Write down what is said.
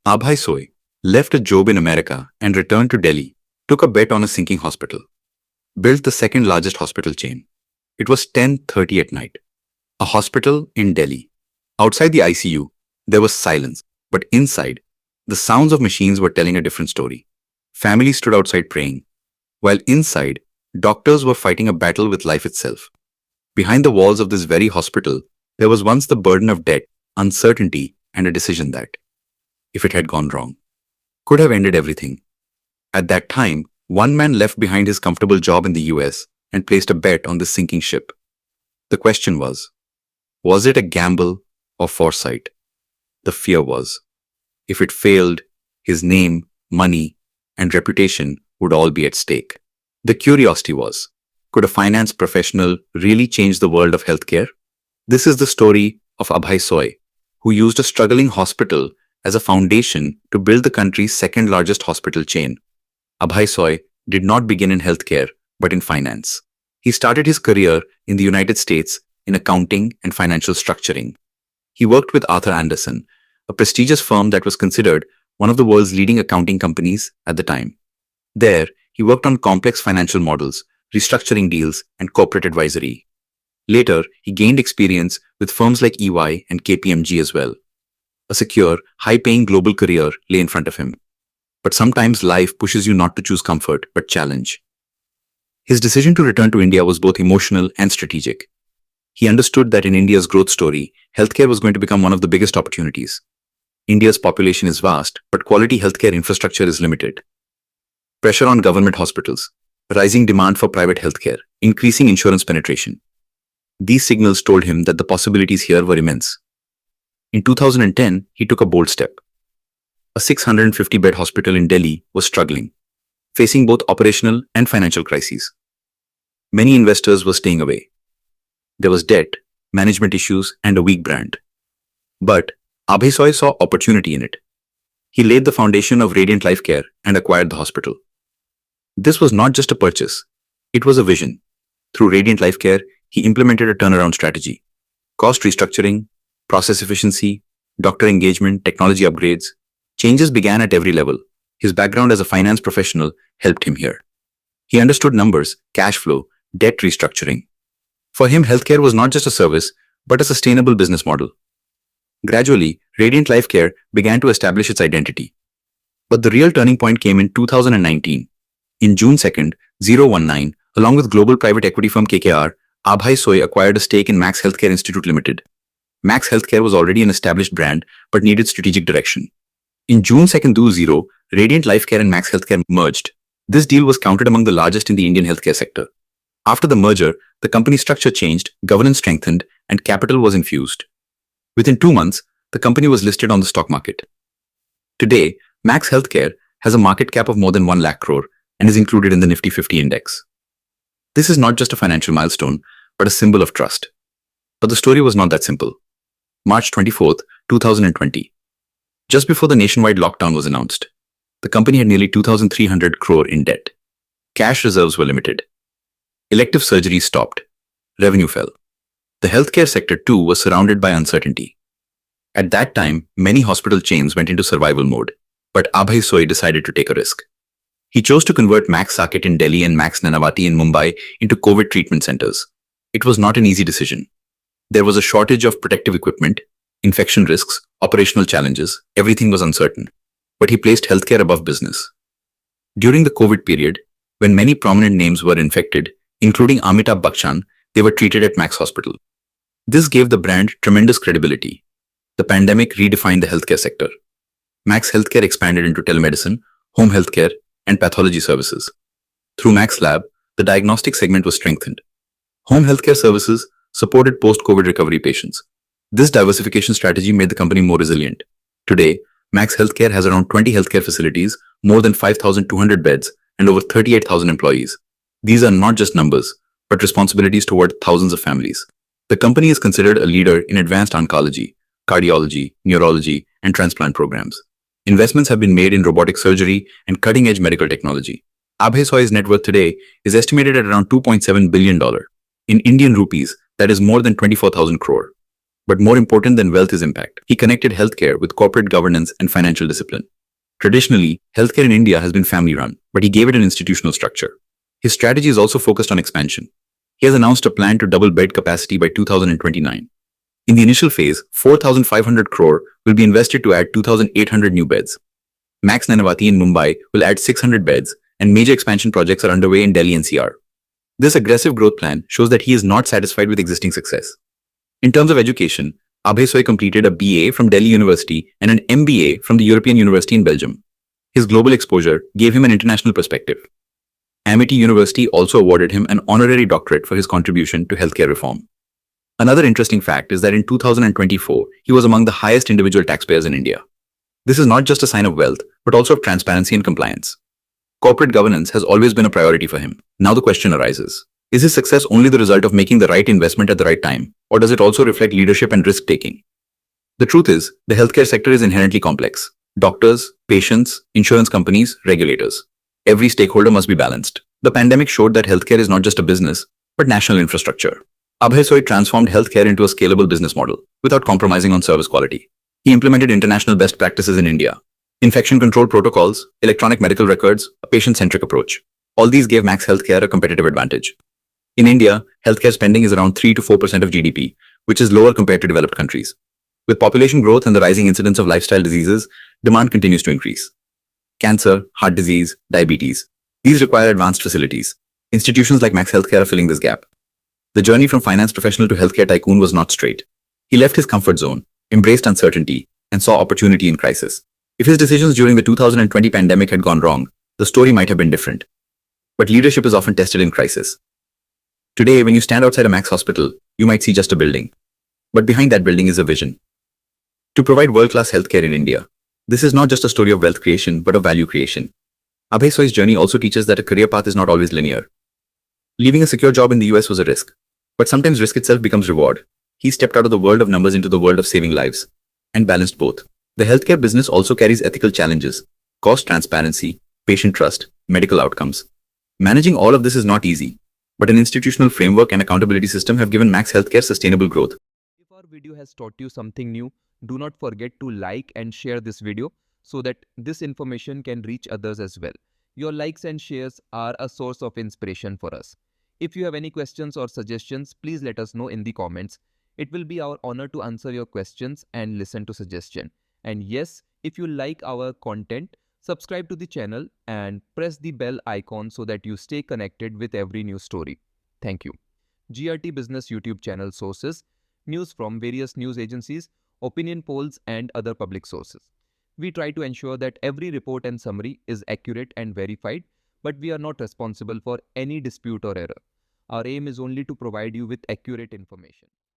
Abhay Soi left a job in America and returned to Delhi, took a bet on a sinking hospital, built the second largest hospital chain. It was 10:30 at night. A hospital in Delhi. Outside the ICU, there was silence, but inside, the sounds of machines were telling a different story. Families stood outside praying, while inside, doctors were fighting a battle with life itself. Behind the walls of this very hospital, there was once the burden of debt, uncertainty, and a decision that, if it had gone wrong, could have ended everything. At that time, one man left behind his comfortable job in the US and placed a bet on this sinking ship. The question was it a gamble or foresight? The fear was, if it failed, his name, money, and reputation would all be at stake. The curiosity was, could a finance professional really change the world of healthcare? This is the story of Abhay Soi, who used a struggling hospital as a foundation to build the country's second largest hospital chain. Abhay Soi did not begin in healthcare, but in finance. He started his career in the United States in accounting and financial structuring. He worked with Arthur Andersen, a prestigious firm that was considered one of the world's leading accounting companies at the time. There, he worked on complex financial models, restructuring deals, and corporate advisory. Later, he gained experience with firms like EY and KPMG as well. A secure, high-paying global career lay in front of him. But sometimes life pushes you not to choose comfort, but challenge. His decision to return to India was both emotional and strategic. He understood that in India's growth story, healthcare was going to become one of the biggest opportunities. India's population is vast, but quality healthcare infrastructure is limited. Pressure on government hospitals, rising demand for private healthcare, increasing insurance penetration. These signals told him that the possibilities here were immense. In 2010, he took a bold step. A 650-bed hospital in Delhi was struggling, facing both operational and financial crises. Many investors were staying away. There was debt, management issues, and a weak brand. But Abhay Soi saw opportunity in it. He laid the foundation of Radiant Life Care and acquired the hospital. This was not just a purchase, it was a vision. Through Radiant Life Care, he implemented a turnaround strategy. Cost restructuring, process efficiency, doctor engagement, technology upgrades. Changes began at every level. His background as a finance professional helped him here. He understood numbers, cash flow, debt restructuring. For him, healthcare was not just a service, but a sustainable business model. Gradually, Radiant Life Care began to establish its identity. But the real turning point came in 2019. In June 2nd, 2019, along with global private equity firm KKR, Abhay Soi acquired a stake in Max Healthcare Institute Limited. Max Healthcare was already an established brand, but needed strategic direction. In June 2nd, 2020, Radiant Life Care and Max Healthcare merged. This deal was counted among the largest in the Indian healthcare sector. After the merger, the company structure changed, governance strengthened, and capital was infused. Within 2 months, the company was listed on the stock market. Today, Max Healthcare has a market cap of more than 1 lakh crore and is included in the Nifty 50 index. This is not just a financial milestone, but a symbol of trust. But the story was not that simple. March 24th, 2020. Just before the nationwide lockdown was announced, the company had nearly 2,300 crore in debt. Cash reserves were limited. Elective surgeries stopped. Revenue fell. The healthcare sector too was surrounded by uncertainty. At that time, many hospital chains went into survival mode, but Abhay Soi decided to take a risk. He chose to convert Max Saket in Delhi and Max Nanavati in Mumbai into COVID treatment centers. It was not an easy decision. There was a shortage of protective equipment, infection risks, operational challenges, everything was uncertain. But he placed healthcare above business. During the COVID period, when many prominent names were infected, including Amitabh Bachchan, they were treated at Max Hospital. This gave the brand tremendous credibility. The pandemic redefined the healthcare sector. Max Healthcare expanded into telemedicine, home healthcare, and pathology services. Through Max Lab, the diagnostic segment was strengthened. Home healthcare services supported post-COVID recovery patients. This diversification strategy made the company more resilient. Today, Max Healthcare has around 20 healthcare facilities, more than 5,200 beds, and over 38,000 employees. These are not just numbers, but responsibilities toward thousands of families. The company is considered a leader in advanced oncology, cardiology, neurology, and transplant programs. Investments have been made in robotic surgery and cutting-edge medical technology. Abhay Soi's net worth today is estimated at around $2.7 billion. In Indian rupees, that is more than 24,000 crore. But more important than wealth is impact. He connected healthcare with corporate governance and financial discipline. Traditionally, healthcare in India has been family-run, but he gave it an institutional structure. His strategy is also focused on expansion. He has announced a plan to double bed capacity by 2029. In the initial phase, 4,500 crore will be invested to add 2,800 new beds. Max Nanavati in Mumbai will add 600 beds, and major expansion projects are underway in Delhi NCR. This aggressive growth plan shows that he is not satisfied with existing success. In terms of education, Abhay Soi completed a BA from Delhi University and an MBA from the European University in Belgium. His global exposure gave him an international perspective. Amity University also awarded him an honorary doctorate for his contribution to healthcare reform. Another interesting fact is that in 2024, he was among the highest individual taxpayers in India. This is not just a sign of wealth, but also of transparency and compliance. Corporate governance has always been a priority for him. Now the question arises, is his success only the result of making the right investment at the right time, or does it also reflect leadership and risk-taking? The truth is, the healthcare sector is inherently complex. Doctors, patients, insurance companies, regulators. Every stakeholder must be balanced. The pandemic showed that healthcare is not just a business, but national infrastructure. Abhay Soi transformed healthcare into a scalable business model without compromising on service quality. He implemented international best practices in India. Infection control protocols, electronic medical records, a patient-centric approach. All these gave Max Healthcare a competitive advantage. In India, healthcare spending is around 3 to 4% of GDP, which is lower compared to developed countries. With population growth and the rising incidence of lifestyle diseases, demand continues to increase. Cancer, heart disease, diabetes. These require advanced facilities. Institutions like Max Healthcare are filling this gap. The journey from finance professional to healthcare tycoon was not straight. He left his comfort zone, embraced uncertainty, and saw opportunity in crisis. If his decisions during the 2020 pandemic had gone wrong, the story might have been different. But leadership is often tested in crisis. Today, when you stand outside a Max hospital, you might see just a building. But behind that building is a vision. To provide world-class healthcare in India. This is not just a story of wealth creation, but of value creation. Abhay Soi's journey also teaches that a career path is not always linear. Leaving a secure job in the US was a risk. But sometimes risk itself becomes reward. He stepped out of the world of numbers into the world of saving lives. And balanced both. The healthcare business also carries ethical challenges. Cost transparency, patient trust, medical outcomes. Managing all of this is not easy. But an institutional framework and accountability system have given Max Healthcare sustainable growth. If our video has taught you something new, do not forget to like and share this video so that this information can reach others as well. Your likes and shares are a source of inspiration for us. If you have any questions or suggestions, please let us know in the comments. It will be our honor to answer your questions and listen to suggestions. And yes, if you like our content, subscribe to the channel and press the bell icon so that you stay connected with every new story. Thank you. GRT Business YouTube channel sources, news from various news agencies, opinion polls and other public sources. We try to ensure that every report and summary is accurate and verified, but we are not responsible for any dispute or error. Our aim is only to provide you with accurate information.